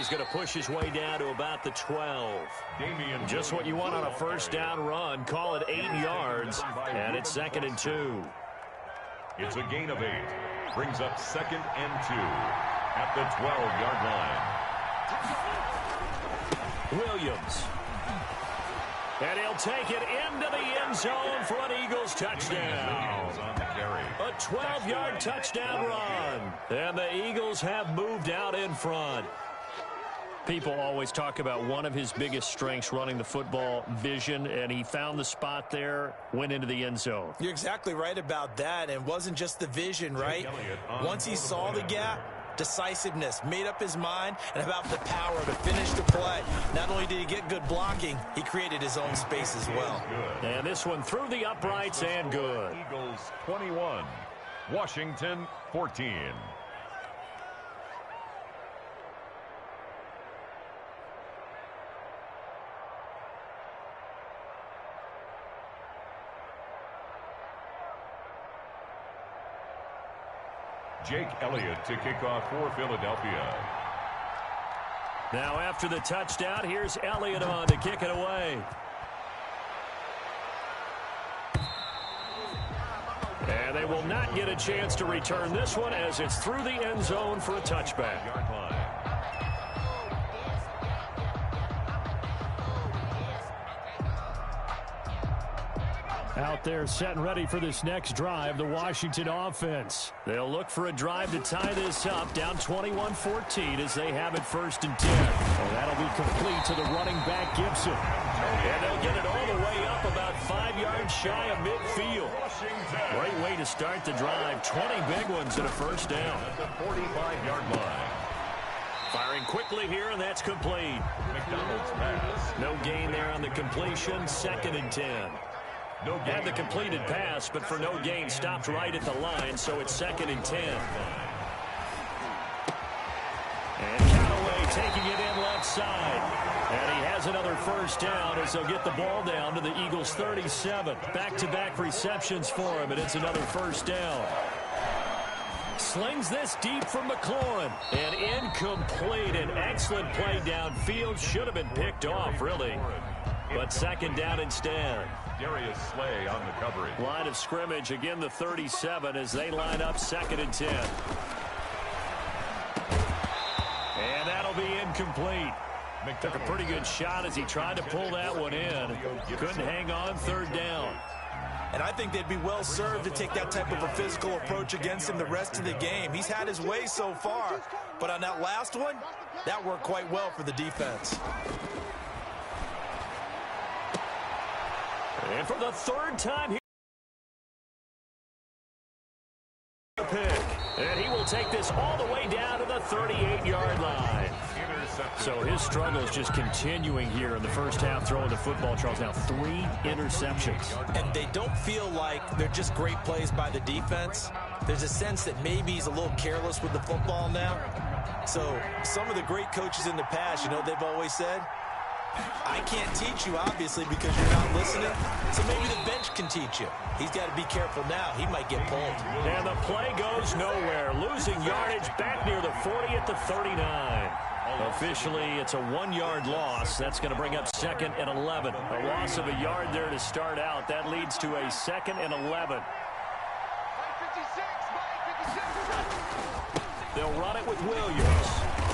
going to push his way down to about the 12. Just what you want on a first down run. Call it 8 yards, and it's 2nd and 2. It's a gain of 8. Brings up 2nd and 2 at the 12-yard line. Williams. And he'll take it into the end zone for an Eagles touchdown. A 12-yard touchdown run. And the Eagles have moved out in front. People always talk about one of his biggest strengths running the football, vision, and he found the spot there, went into the end zone. You're exactly right about that, and it wasn't just the vision, right? Once he saw the gap, decisiveness, made up his mind, and about the power to finish the play. Not only did he get good blocking, he created his own space as well. And this one through the uprights and good. Eagles 21, Washington 14. Jake Elliott to kick off for Philadelphia. Now after the touchdown, here's Elliott on to kick it away. And they will not get a chance to return this one as it's through the end zone for a touchback. Out there set and ready for this next drive, the Washington offense. They'll look for a drive to tie this up, down 21-14 as they have it 1st and 10. And that'll be complete to the running back, Gibson. And they'll get it all the way up about 5 yards shy of midfield. Great way to start the drive. 20 big ones and a first down. At the 45-yard line. Firing quickly here, and that's complete. McDonald's pass. No gain there on the completion, 2nd and 10. Had the completed pass, but for no gain, stopped right at the line, so it's 2nd and 10. And Callaway taking it in left side. And he has another first down as they'll get the ball down to the Eagles' 37. Back-to-back receptions for him, and it's another first down. Slings this deep from McLaurin. And incomplete. An excellent play downfield. Should have been picked off, really. But 2nd down instead. Darius Slay on the coverage. Line of scrimmage, again the 37 as they line up 2nd and 10. And that'll be incomplete. Took a pretty good shot as he tried to pull that one in. Couldn't hang on, 3rd down. And I think they'd be well served to take that type of a physical approach against him the rest of the game. He's had his way so far, but on that last one, that worked quite well for the defense. And for the 3rd time, pick. And he will take this all the way down to the 38-yard line. So his struggle is just continuing here in the first half, throwing the football. Charles, now 3 interceptions. And they don't feel like they're just great plays by the defense. There's a sense that maybe he's a little careless with the football now. So some of the great coaches in the past, you know, they've always said, I can't teach you, obviously, because you're not listening. So maybe the bench can teach you. He's got to be careful now. He might get pulled. And the play goes nowhere. Losing yardage back near the 40 at the 39. Officially, it's a 1-yard loss. That's going to bring up 2nd and 11. A loss of a yard there to start out. That leads to a 2nd and 11. They'll run it with Williams.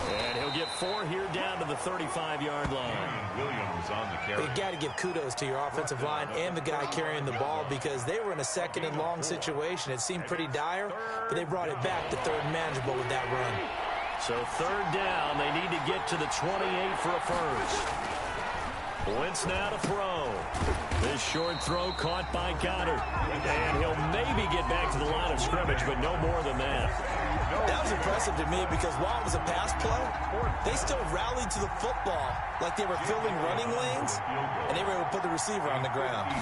And he'll get 4 here down to the 35-yard line. Williams on the carry. You've got to give kudos to your offensive line and the guy carrying the ball because they were in a 2nd and long situation. It seemed pretty dire, but they brought it back to 3rd and manageable with that run. So 3rd down, they need to get to the 28 for a first. Wentz now to throw. This short throw caught by Goddard. And he'll maybe get back to the line of scrimmage, but no more than that. That was impressive to me because while it was a pass play, they still rallied to the football like they were filling running lanes, and they were able to put the receiver on the ground.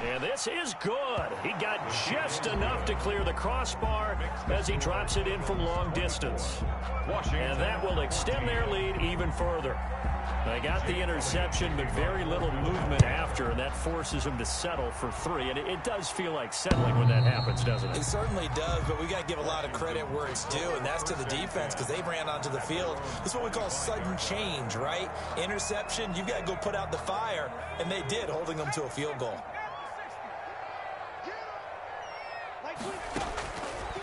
And this is good. He got just enough to clear the crossbar as he drops it in from long distance. And that will extend their lead even further. They got the interception, but very little movement after, and that forces them to settle for 3. And it does feel like settling when that happens, doesn't it? It certainly does, but we got to give a lot of credit where it's due, and that's to the defense because they ran onto the field. This is what we call sudden change, right? Interception, you've got to go put out the fire, and they did, holding them to a field goal.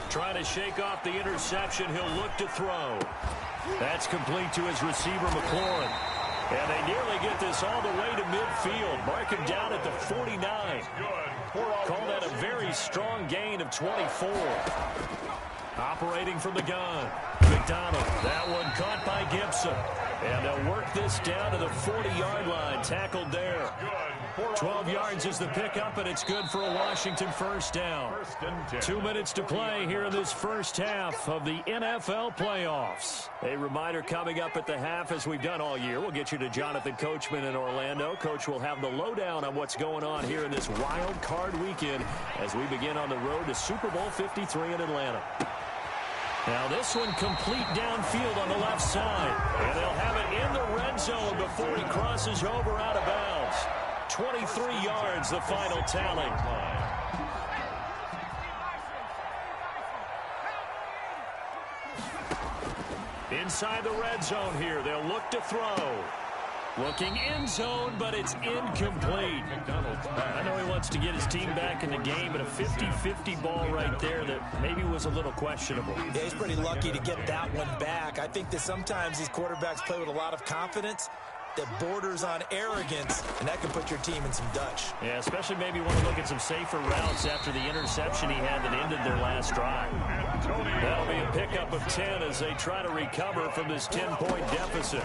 Trying to shake off the interception. He'll look to throw. That's complete to his receiver, McLaurin. And they nearly get this all the way to midfield. Mark him down at the 49. Call that a very strong gain of 24. Operating from the gun. McDonald. That one caught by Gibson. And they'll work this down to the 40-yard line. Tackled there. 12 yards is the pickup, and it's good for a Washington first down. 2 minutes to play here in this first half of the NFL playoffs. A reminder coming up at the half, as we've done all year. We'll get you to Jonathan Coachman in Orlando. Coach will have the lowdown on what's going on here in this wild card weekend as we begin on the road to Super Bowl 53 in Atlanta. Now this one complete downfield on the left side. And they'll have it in the red zone before he crosses over out of bounds. 23 yards, the final tally. Inside the red zone here, they'll look to throw. Looking end zone, but it's incomplete. I know he wants to get his team back in the game, but a 50-50 ball right there that maybe was a little questionable. Yeah, he's pretty lucky to get that one back. I think that sometimes these quarterbacks play with a lot of confidence that borders on arrogance, and that can put your team in some Dutch. Yeah, especially maybe want to look at some safer routes after the interception he had that ended their last drive. That'll be a pickup of 10 as they try to recover from this 10-point deficit.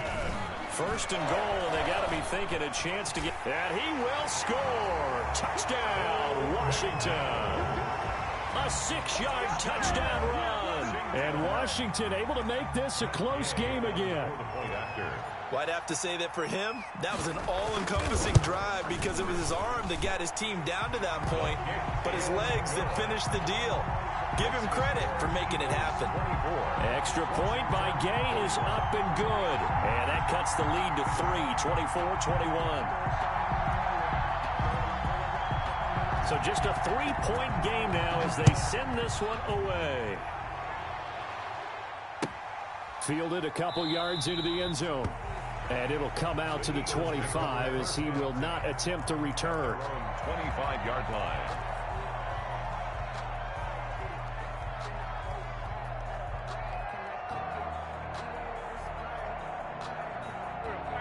First and goal, and they got to be thinking a chance to get... And he will score! Touchdown, Washington! A 6-yard touchdown run! And Washington able to make this a close game again. Well, I'd have to say that for him, that was an all-encompassing drive because it was his arm that got his team down to that point, but his legs that finished the deal. Give him credit for making it happen. Extra point by Gay is up and good. And that cuts the lead to 3, 24-21. So just a 3-point game now as they send this one away. Fielded a couple yards into the end zone. And it'll come out to the 25 as he will not attempt to return. 25-yard line.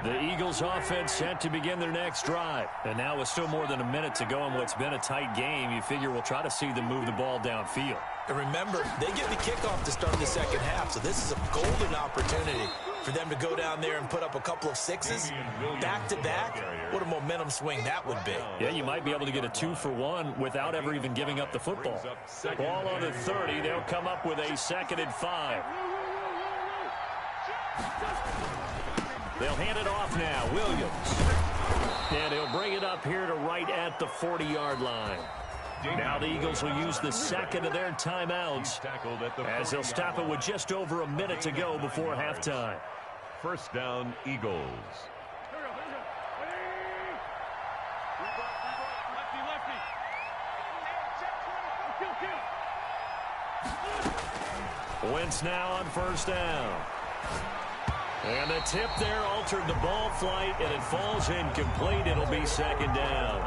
The Eagles offense set to begin their next drive. And now with still more than a minute to go in what's been a tight game, you figure we'll try to see them move the ball downfield. And remember, they get the kickoff to start the second half, so this is a golden opportunity for them to go down there and put up a couple of sixes back-to-back. What a momentum swing that would be. Yeah, you might be able to get a 2-for-1 without ever even giving up the football. Ball on the 30. They'll come up with a 2nd and 5. They'll hand it off now. Williams. And he'll bring it up here to right at the 40-yard line. Now the Eagles will use the second of their timeouts as they'll stop it with just over a minute to go before halftime. First down, Eagles. Wentz now on first down. And the tip there altered the ball flight, and it falls incomplete. It'll be 2nd down.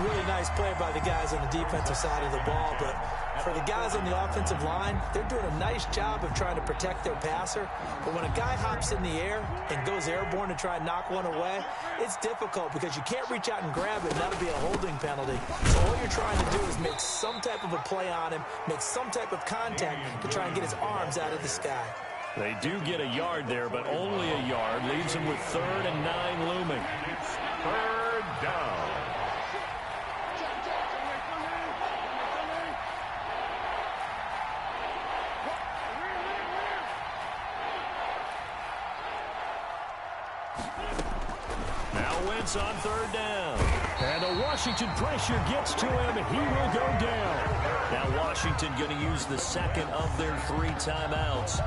Really nice play by the guys on the defensive side of the ball, but for the guys on the offensive line, they're doing a nice job of trying to protect their passer. But when a guy hops in the air and goes airborne to try and knock one away, it's difficult because you can't reach out and grab it, and that'll be a holding penalty. So all you're trying to do is make some type of a play on him, make some type of contact to try and get his arms out of the sky. They do get a yard there, but only a yard. Leaves them with 3rd and 9 looming. 3rd down. Now Wentz on 3rd down. And the Washington pressure gets to him. He will go down. Now Washington going to use the second of their 3 timeouts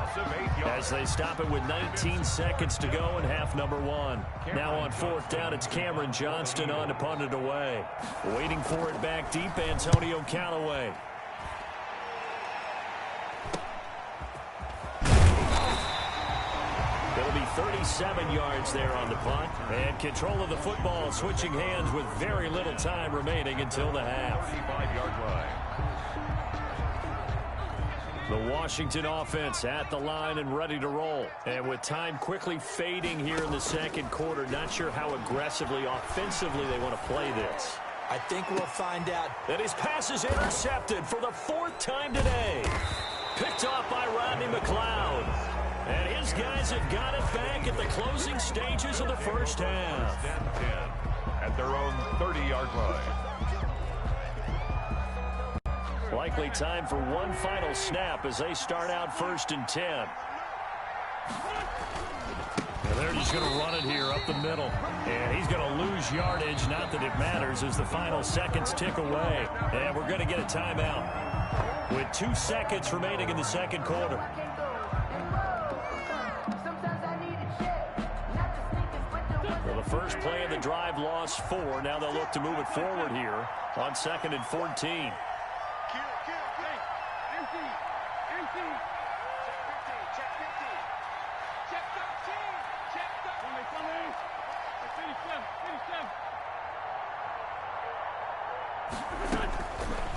as they stop it with 19 seconds to go in half number 1. Now on 4th down, it's Cameron Johnston on to punt it away. Waiting for it back deep, Antonio Callaway. It'll be 37 yards there on the punt. And control of the football, switching hands with very little time remaining until the half. 35-yard line. The Washington offense at the line and ready to roll. And with time quickly fading here in the second quarter, not sure how aggressively, offensively they want to play this. I think we'll find out. And his pass is intercepted for the 4th time today. Picked off by Rodney McLeod. And his guys have got it back at the closing stages of the first half. 10-10 at their own 30-yard line. Likely time for one final snap as they start out 1st and 10. And they're just going to run it here up the middle. And he's going to lose yardage. Not that it matters as the final seconds tick away. And we're going to get a timeout with 2 seconds remaining in the second quarter. Well, the first play of the drive lost 4. Now they'll look to move it forward here on 2nd and 14.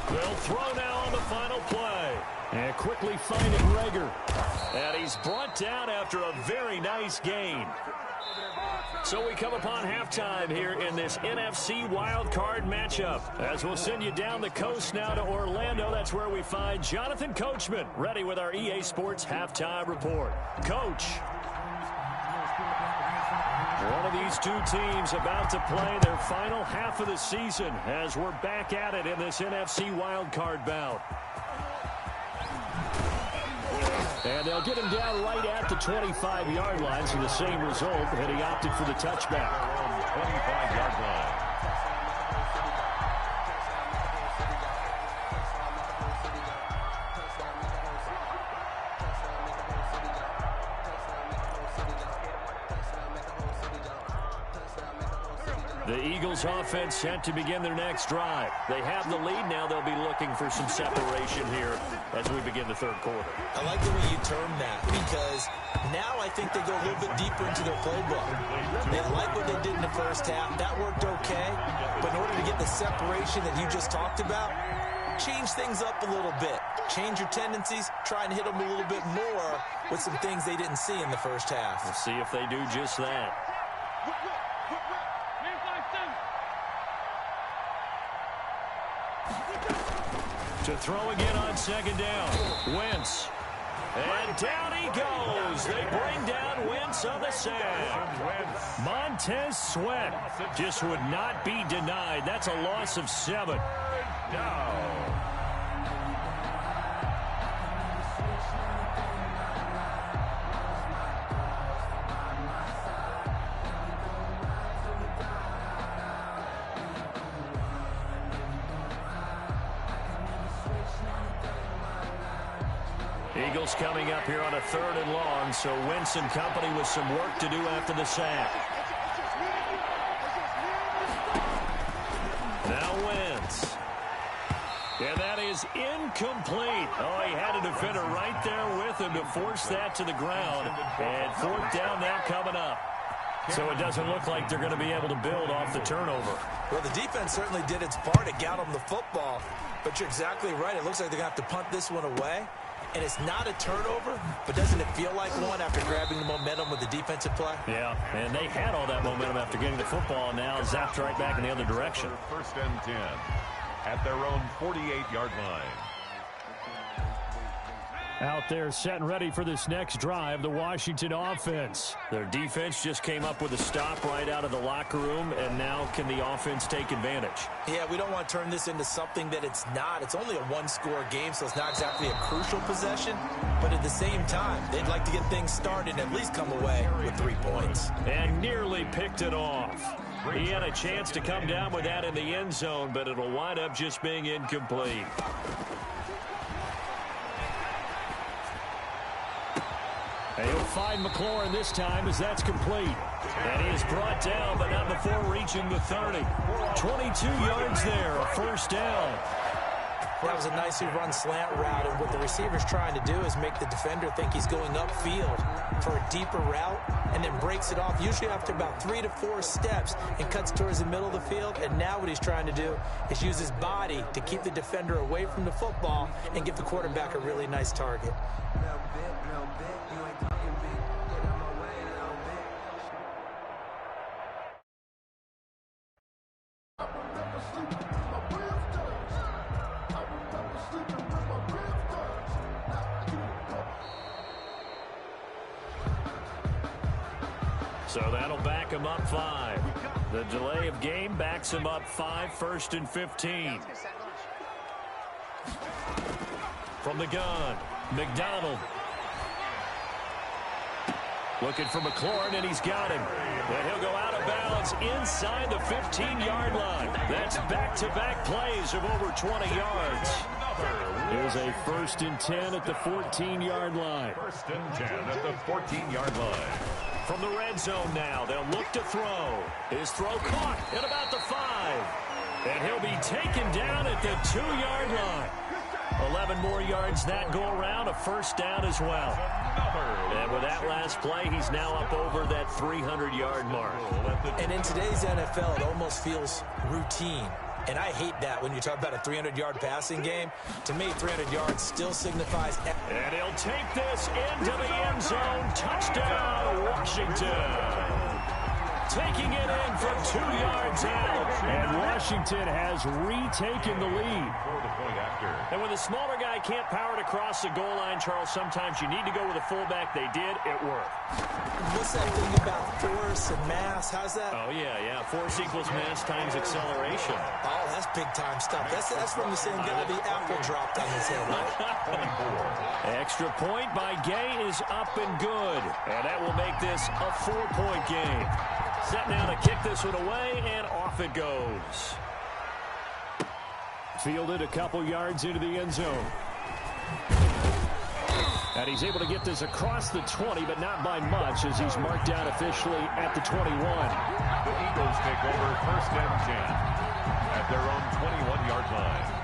They'll throw now on the final play. And quickly finding Rager. And he's brought down after a very nice gain. So we come upon halftime here in this NFC wildcard matchup. As we'll send you down the coast now to Orlando. That's where we find Jonathan Coachman ready with our EA Sports halftime report. Coach. One of these 2 teams about to play their final half of the season as we're back at it in this NFC wildcard bout. And they'll get him down right at the 25-yard line, so the same result, and he opted for the touchback. 25-yard line. The Eagles offense set to begin their next drive. They have the lead. Now they'll be looking for some separation here as we begin the third quarter. I like the way you term that because now I think they go a little bit deeper into their playbook. They like what they did in the first half. That worked okay. But in order to get the separation that you just talked about, change things up a little bit. Change your tendencies. Try and hit them a little bit more with some things they didn't see in the first half. We'll see if they do just that. To throw again on 2nd down. Wentz. And down he goes. They bring down Wentz on the sack. Montez Sweat just would not be denied. That's a loss of 7. No. Eagles coming up here on a 3rd and long, so Wentz and company with some work to do after the sack. Now Wentz. And that is incomplete. Oh, he had a defender right there with him to force that to the ground. And 4th down now coming up. So it doesn't look like they're going to be able to build off the turnover. Well, the defense certainly did its part to get them the football. But you're exactly right. It looks like they're going to have to punt this one away. And it's not a turnover, but doesn't it feel like one after grabbing the momentum with the defensive play? Yeah, and they had all that momentum after getting the football, and now zapped right back in the other direction. 1st and 10 at their own 48-yard line. Out there set and ready for this next drive, the Washington offense. Their defense just came up with a stop right out of the locker room, and now can the offense take advantage? Yeah, we don't want to turn this into something that it's not. It's only a 1-score game, so it's not exactly a crucial possession. But at the same time, they'd like to get things started and at least come away with 3 points. And nearly picked it off. He had a chance to come down with that in the end zone, but it'll wind up just being incomplete. He'll find McLaurin this time as that's complete. And he is brought down, but not before reaching the 30. 22 yards there, a first down. That was a nicely run slant route, and what the receiver's trying to do is make the defender think he's going upfield for a deeper route and then breaks it off, usually after about 3 to 4 steps, and cuts towards the middle of the field. And now what he's trying to do is use his body to keep the defender away from the football and give the quarterback a really nice target. So that'll back him up 5. The delay of game backs him up 5, 1st and 15. From the gun, McDonald. Looking for McLaurin, and he's got him. And he'll go out of bounds inside the 15-yard line. That's back-to-back plays of over 20 yards. Here's a 1st and 10 at the 14-yard line. 1st and 10 at the 14-yard line. From the red zone now, they'll look to throw. His throw caught at about the 5. And he'll be taken down at the 2-yard line. 11 more yards that go around, a first down as well. And with that last play, he's now up over that 300-yard mark. And in today's NFL, it almost feels routine. And I hate that when you talk about a 300-yard passing game. To me, 300 yards still signifies... And he'll take this into the end zone. Touchdown, Washington. Taking it in from 2 yards out. And Washington has retaken the lead. And when the smaller guy can't power it across the goal line, Charles, sometimes you need to go with a fullback. They did. It worked. What's that thing about force and mass? How's that? Oh, yeah. Force equals mass times acceleration. Oh, that's big-time stuff. That's from the same guy the apple dropped on his head, right? Extra point by Gay is up and good. And that will make this a 4-point game. Set now to kick this one away, and off it goes. Fielded a couple yards into the end zone. And he's able to get this across the 20, but not by much, as he's marked down officially at the 21. The Eagles take over 1st and 10 at their own 21-yard line.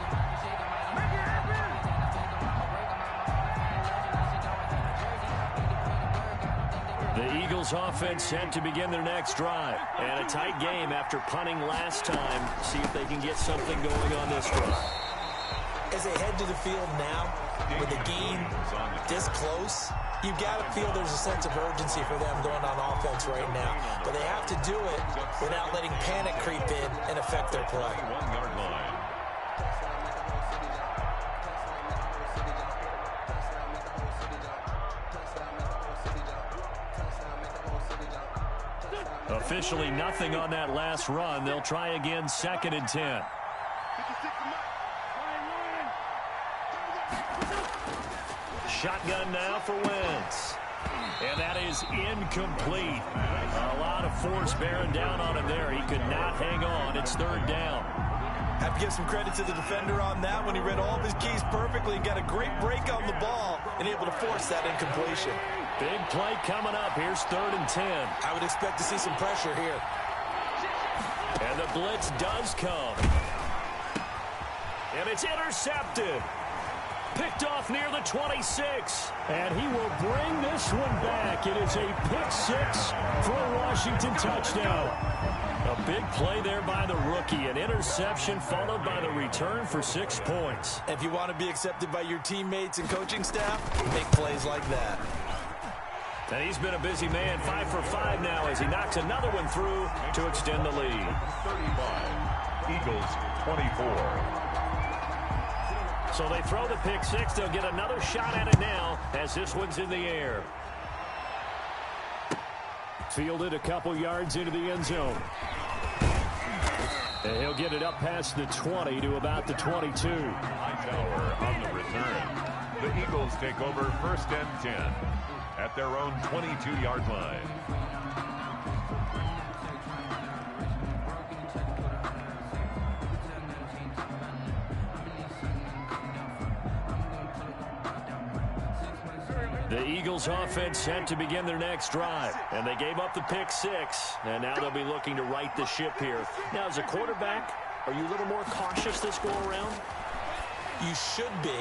The Eagles offense set to begin their next drive. And a tight game after punting last time. See if they can get something going on this drive. As they head to the field now, with the game this close, you've got to feel there's a sense of urgency for them going on offense right now. But they have to do it without letting panic creep in and affect their play. 1-yard line. Officially nothing on that last run. They'll try again, 2nd and 10. Shotgun now for Wentz. And that is incomplete. A lot of force bearing down on him there. He could not hang on. It's 3rd down. Have to give some credit to the defender on that when he read all of his keys perfectly and got a great break on the ball and able to force that incompletion. Big play coming up. Here's 3rd and 10. I would expect to see some pressure here. And the blitz does come. And it's intercepted. Picked off near the 26. And he will bring this one back. It is a pick 6 for a Washington touchdown. A big play there by the rookie. An interception followed by the return for 6 points. If you want to be accepted by your teammates and coaching staff, make plays like that. And he's been a busy man, 5 for 5 now as he knocks another one through to extend the lead. 35, Eagles 24. So they throw the pick 6. They'll get another shot at it now as this one's in the air. Fielded a couple yards into the end zone. And he'll get it up past the 20 to about the 22. Hightower on the return. The Eagles take over 1st and 10 at their own 22-yard line. Eagles offense set to begin their next drive. And they gave up the pick 6, and now they'll be looking to right the ship here. Now, as a quarterback, are you a little more cautious this go-around? You should be,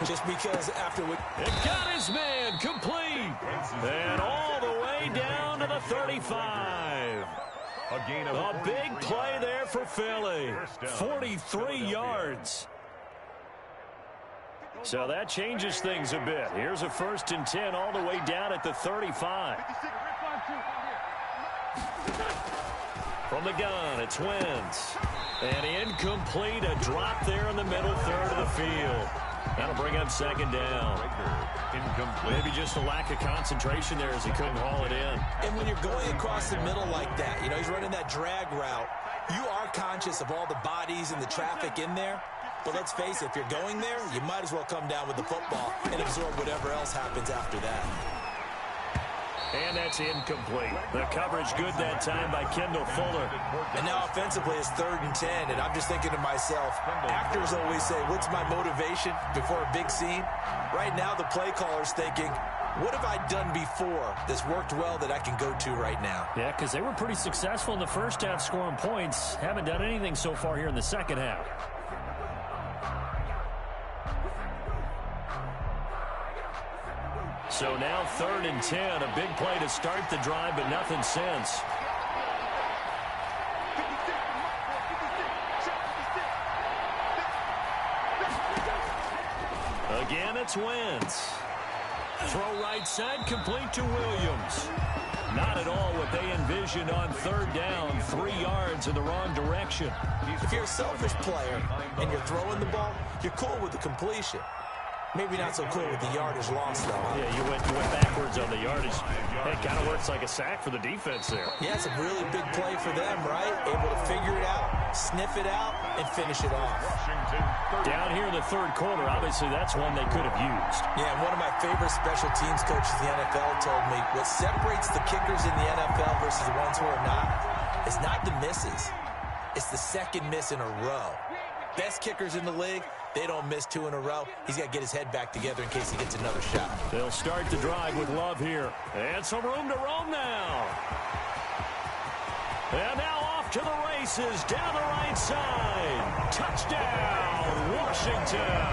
just because after what... It got his man complete. And all the way down to the 35. A big play there for Philly. 43 yards. So that changes things a bit. Here's a 1st and 10 all the way down at the 35. From the gun, it's Wentz. And incomplete, a drop there in the middle third of the field. That'll bring up 2nd down. Maybe just a lack of concentration there as he couldn't haul it in. And when you're going across the middle like that, you know, he's running that drag route, you are conscious of all the bodies and the traffic in there. But let's face it, if you're going there, you might as well come down with the football and absorb whatever else happens after that. And that's incomplete. The coverage good that time by Kendall Fuller. And now offensively it's 3rd and 10, and I'm just thinking to myself, actors always say, what's my motivation before a big scene? Right now the play caller's thinking, what have I done before that's worked well that I can go to right now? Yeah, because they were pretty successful in the first half scoring points. Haven't done anything so far here in the second half. So now 3rd and 10, a big play to start the drive, but nothing since. Again, it's Wentz. Throw right side, complete to Williams. Not at all what they envisioned on 3rd down, 3 yards in the wrong direction. If you're a selfish player and you're throwing the ball, you're cool with the completion. Maybe not so cool with the yardage loss, though. Yeah, you went backwards on the yardage. It kind of works like a sack for the defense there. Yeah, it's a really big play for them, right? Able to figure it out, sniff it out, and finish it off. Down here in the 3rd quarter, obviously that's one they could have used. Yeah, and one of my favorite special teams coaches in the NFL told me what separates the kickers in the NFL versus the ones who are not is not the misses. It's the 2nd miss in a row. Best kickers in the league, they don't miss 2 in a row. He's got to get his head back together in case he gets another shot. They'll start the drive with Love here. And some room to roam now. And now off to the races down the right side. Touchdown, Washington.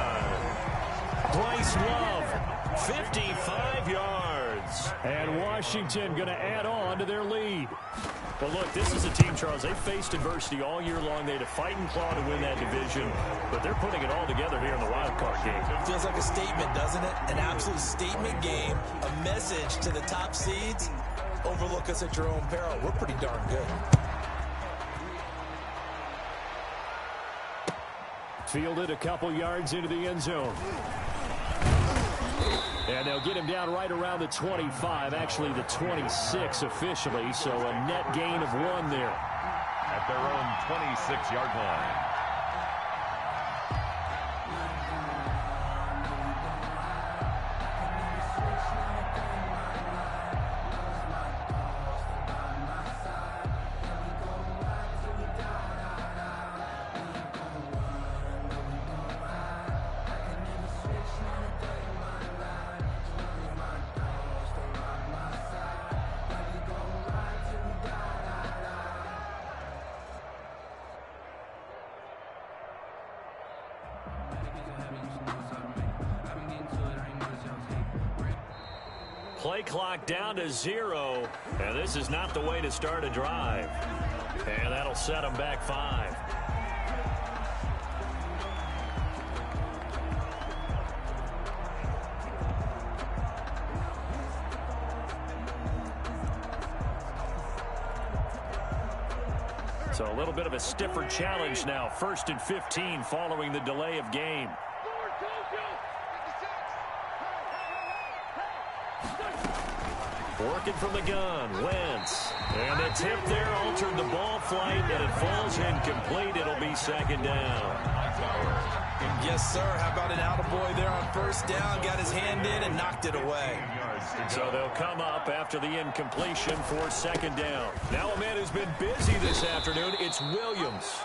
Bryce Love, 55 yards. And Washington going to add on to their lead. Well, look, this is a team, Charles, they faced adversity all year long. They had to fight and claw to win that division, but they're putting it all together here in the wild card game. Feels like a statement, doesn't it? An absolute statement game, a message to the top seeds. Overlook us at your own peril. We're pretty darn good. Fielded a couple yards into the end zone. And they'll get him down right around the 25, actually the 26 officially, so a net gain of 1 there. At their own 26-yard line. Play clock down to 0, and this is not the way to start a drive. And that'll set them back 5. So a little bit of a stiffer challenge now. 1st and 15 following the delay of game. Working from the gun, Wentz. And the tip there altered the ball flight, and it falls incomplete. It'll be 2nd down. Yes, sir. How about an attaboy there on 1st down? Got his hand in and knocked it away. So they'll come up after the incompletion for 2nd down. Now a man who's been busy this afternoon, it's Williams.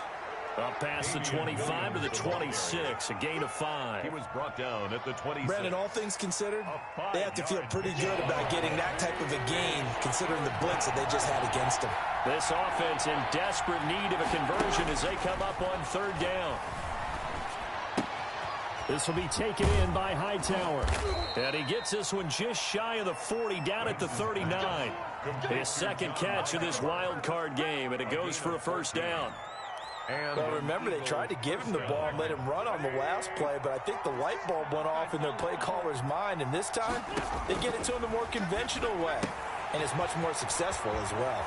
Up past the 25 to the 26, a gain of 5. He was brought down at the 26. Brandon, all things considered, they have to feel pretty good about getting that type of a gain, considering the blitz that they just had against them. This offense in desperate need of a conversion as they come up on 3rd down. This will be taken in by Hightower. And he gets this one just shy of the 40, down at the 39. His second catch of this wild card game, and it goes for a 1st down. Well, remember, they tried to give him the ball and let him run on the last play, but I think the light bulb went off in their play caller's mind, and this time they get it to him the more conventional way, and it's much more successful as well.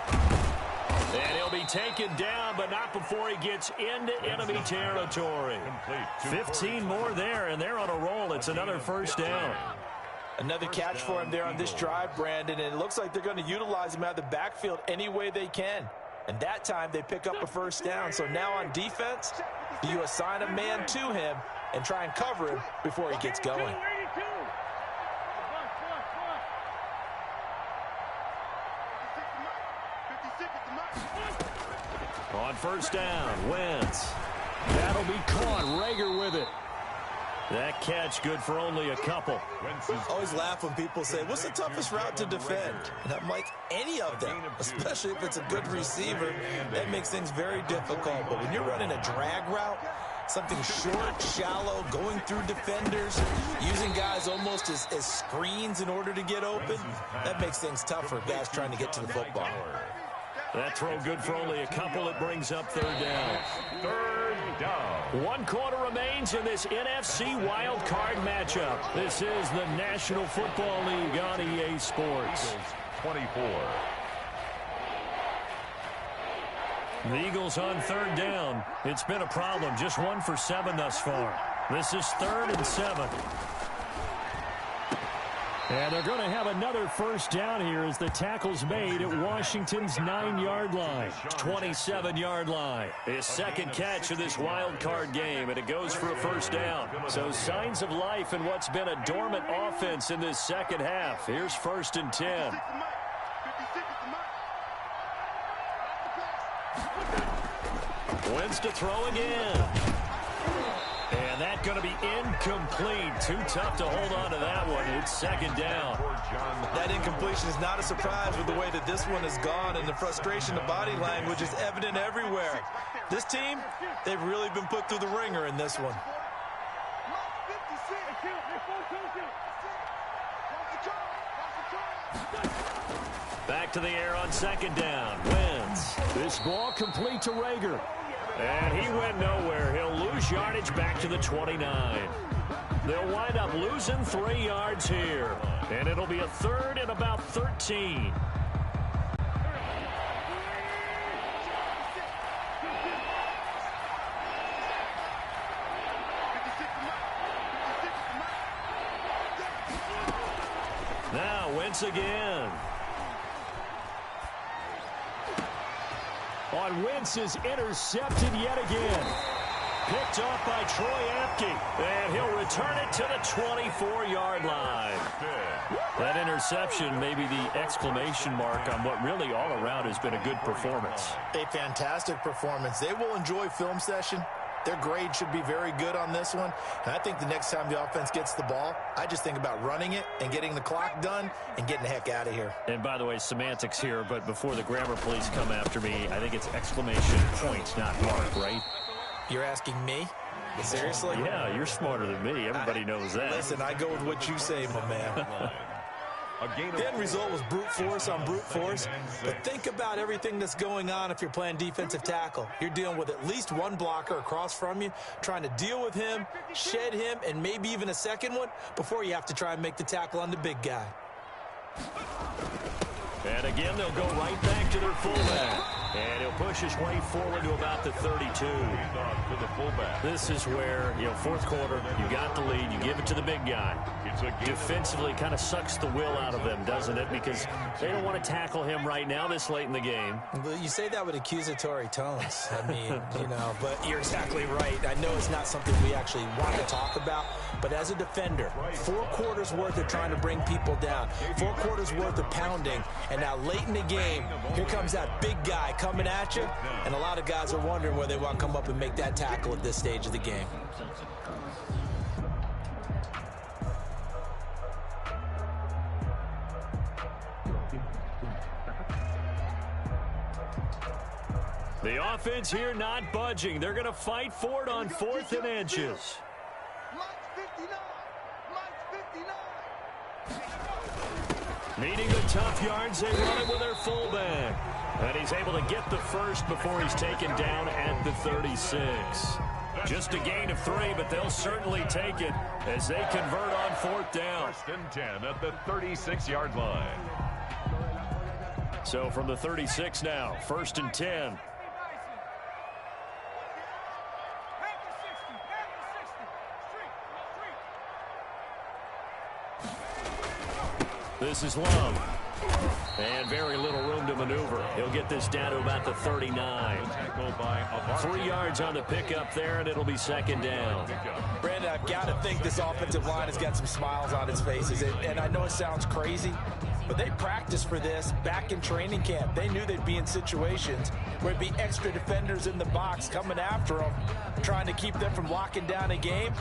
And he'll be taken down, but not before he gets into enemy territory. 15 more there, and they're on a roll. It's another 1st down. Another catch for him there on this drive, Brandon, and it looks like they're going to utilize him out of the backfield any way they can. And that time they pick up a 1st down. So now on defense, do you assign a man to him and try and cover him before he gets going? On 1st down, Wentz. That'll be caught. Rager with it. That catch good for only a couple. I always laugh when people say, what's the toughest route to defend? And I'm like, any of them, especially if it's a good receiver. That makes things very difficult. But when you're running a drag route, something short, shallow, going through defenders, using guys almost as screens in order to get open, that makes things tough for guys trying to get to the football. That throw good for only a couple. It brings up 3rd down. 3rd down. 1 quarter remains in this NFC wild card matchup. This is the National Football League on EA Sports. 24. The Eagles on 3rd down. It's been a problem. Just 1 for 7 thus far. This is 3rd and 7. And they're going to have another 1st down here as the tackle's made at Washington's 9-yard line. 27-yard line. His second catch of this wild card game, and it goes for a 1st down. So signs of life in what's been a dormant offense in this second half. Here's 1st and 10. Wentz to throw again. And that's going to be incomplete. Too tough to hold on to that one. It's 2nd down. That incompletion is not a surprise with the way that this one has gone, and the frustration of body language is evident everywhere. This team, they've really been put through the ringer in this one. Back to the air on 2nd down. Wentz. This ball complete to Rager. And he went nowhere. He'll lose yardage back to the 29. They'll wind up losing 3 yards here. And it'll be a 3rd and about 13. Now Wentz again. On Wentz is intercepted yet again. Picked off by Troy Apke. And he'll return it to the 24-yard line. That interception may be the exclamation mark on what really all around has been a good performance. A fantastic performance. They will enjoy film session. Their grade should be very good on this one. And I think the next time the offense gets the ball, I just think about running it and getting the clock done and getting the heck out of here. And by the way, semantics here, but before the grammar police come after me, I think it's exclamation point, not mark, right? You're asking me? Seriously? Yeah, you're smarter than me. Everybody knows that. Listen, I go with what you say, my man. The end result was brute force on brute force. But think about everything that's going on if you're playing defensive tackle. You're dealing with at least one blocker across from you, trying to deal with him, shed him, and maybe even a second one before you have to try and make the tackle on the big guy. And again, they'll go right back to their fullback. And he'll push his way forward to about the 32. To the fullback. This is where, 4th quarter, you got the lead, you give it to the big guy. defensively kind of sucks the will out of them, doesn't it? Because they don't want to tackle him right now this late in the game. Well, you say that with accusatory tones. I mean, but you're exactly right. I know it's not something we actually want to talk about, but as a defender, 4 quarters worth of trying to bring people down, 4 quarters worth of pounding, and now late in the game, here comes that big guy coming at you, and a lot of guys are wondering whether they want to come up and make that tackle at this stage of the game. The offense here not budging. They're going to fight for it on 4th and inches. Needing the tough yards, they run it with their fullback. And he's able to get the first before he's taken down at the 36. Just a gain of 3, but they'll certainly take it as they convert on 4th down. 1st and 10 at the 36-yard line. So from the 36 now, 1st and 10. This is Love. And very little room to maneuver. He'll get this down to about the 39. 3 yards on the pickup there, and it'll be 2nd down. Brandon, I've got to think this offensive line has got some smiles on its faces. And I know it sounds crazy, but they practiced for this back in training camp. They knew they'd be in situations where it'd be extra defenders in the box coming after them, trying to keep them from locking down a game.